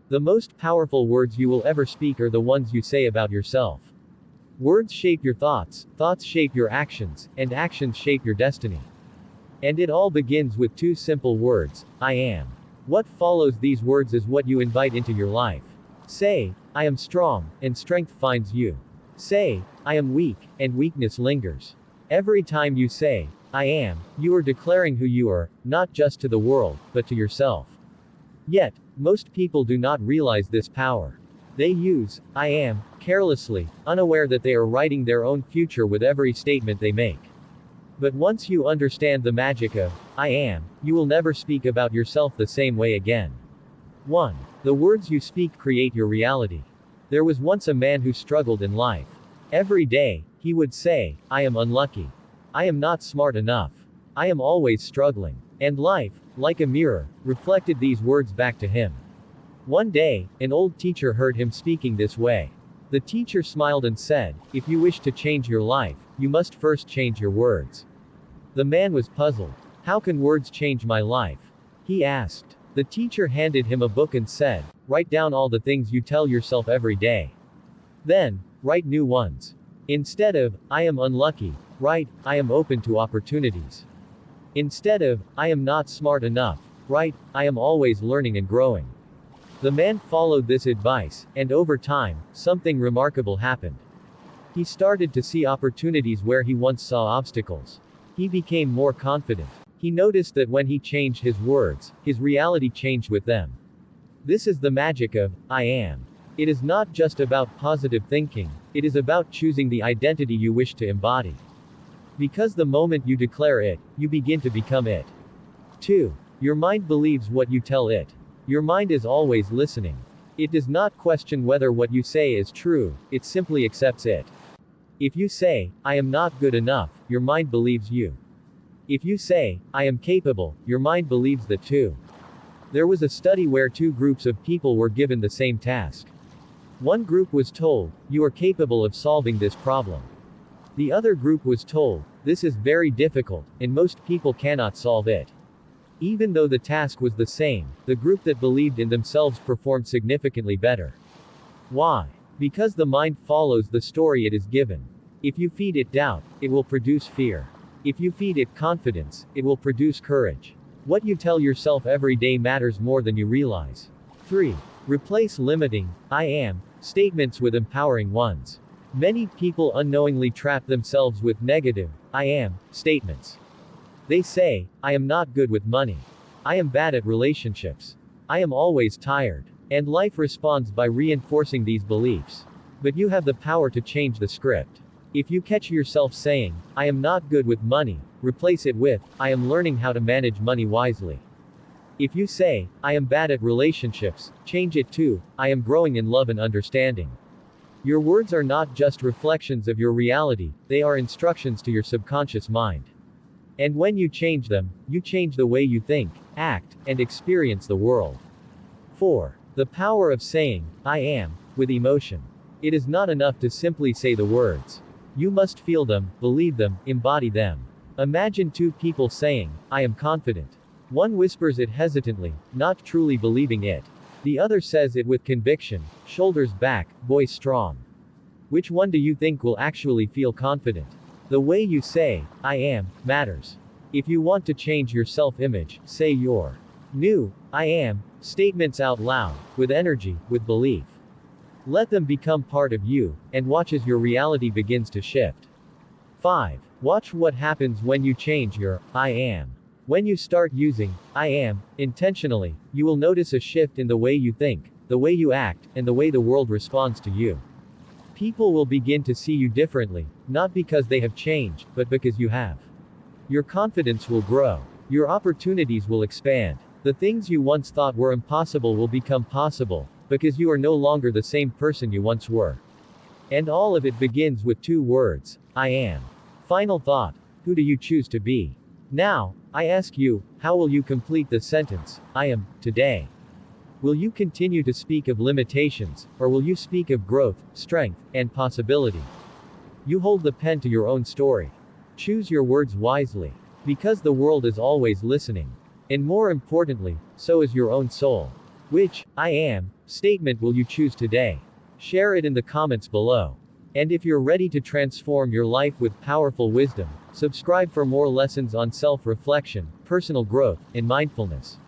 The most powerful words you will ever speak are the ones you say about yourself. Words shape your thoughts, thoughts shape your actions, and actions shape your destiny. And it all begins with two simple words, I am. What follows these words is what you invite into your life. Say, I am strong, and strength finds you. Say, I am weak, and weakness lingers. Every time you say, I am, you are declaring who you are, not just to the world, but to yourself. Yet, most people do not realize this power. They use, I am, carelessly, unaware that they are writing their own future with every statement they make. But once you understand the magic of, I am, you will never speak about yourself the same way again. 1. The words you speak create your reality. There was once a man who struggled in life. Every day, he would say, I am unlucky. I am not smart enough. I am always struggling. And life, like a mirror, reflected these words back to him. One day, an old teacher heard him speaking this way. The teacher smiled and said, if you wish to change your life, you must first change your words. The man was puzzled. How can words change my life? He asked. The teacher handed him a book and said, write down all the things you tell yourself every day. Then, write new ones. Instead of, I am unlucky, write, I am open to opportunities. Instead of, I am not smart enough, write, I am always learning and growing. The man followed this advice, and over time, something remarkable happened. He started to see opportunities where he once saw obstacles. He became more confident. He noticed that when he changed his words, his reality changed with them. This is the magic of, I am. It is not just about positive thinking, it is about choosing the identity you wish to embody. Because the moment you declare it, you begin to become it. 2. Your mind believes what you tell it. Your mind is always listening. It does not question whether what you say is true, it simply accepts it. If you say, I am not good enough, your mind believes you. If you say, I am capable, your mind believes that too. There was a study where two groups of people were given the same task. One group was told, you are capable of solving this problem. The other group was told, this is very difficult, and most people cannot solve it. Even though the task was the same, the group that believed in themselves performed significantly better. Why? Because the mind follows the story it is given. If you feed it doubt, it will produce fear. If you feed it confidence, it will produce courage. What you tell yourself every day matters more than you realize. 3. Replace limiting, I am, statements with empowering ones. Many people unknowingly trap themselves with negative, I am, statements. They say, I am not good with money. I am bad at relationships. I am always tired. And life responds by reinforcing these beliefs. But you have the power to change the script. If you catch yourself saying, I am not good with money, replace it with, I am learning how to manage money wisely. If you say, I am bad at relationships, change it to, I am growing in love and understanding. Your words are not just reflections of your reality, they are instructions to your subconscious mind. And when you change them, you change the way you think, act, and experience the world. 4. The power of saying, I am, with emotion. It is not enough to simply say the words. You must feel them, believe them, embody them. Imagine two people saying, I am confident. One whispers it hesitantly, not truly believing it. The other says it with conviction, shoulders back, voice strong. Which one do you think will actually feel confident? The way you say, I am, matters. If you want to change your self-image, say your new, I am, statements out loud, with energy, with belief. Let them become part of you, and watch as your reality begins to shift. 5. Watch what happens when you change your, I am. When you start using, I am, intentionally, you will notice a shift in the way you think, the way you act, and the way the world responds to you. People will begin to see you differently, not because they have changed, but because you have. Your confidence will grow. Your opportunities will expand. The things you once thought were impossible will become possible, because you are no longer the same person you once were. And all of it begins with two words, I am. Final thought. Who do you choose to be? Now, I ask you, how will you complete the sentence, I am, today? Will you continue to speak of limitations, or will you speak of growth, strength, and possibility? You hold the pen to your own story. Choose your words wisely. Because the world is always listening. And more importantly, so is your own soul. Which, I am, statement will you choose today? Share it in the comments below. And if you're ready to transform your life with powerful wisdom, subscribe for more lessons on self-reflection, personal growth, and mindfulness.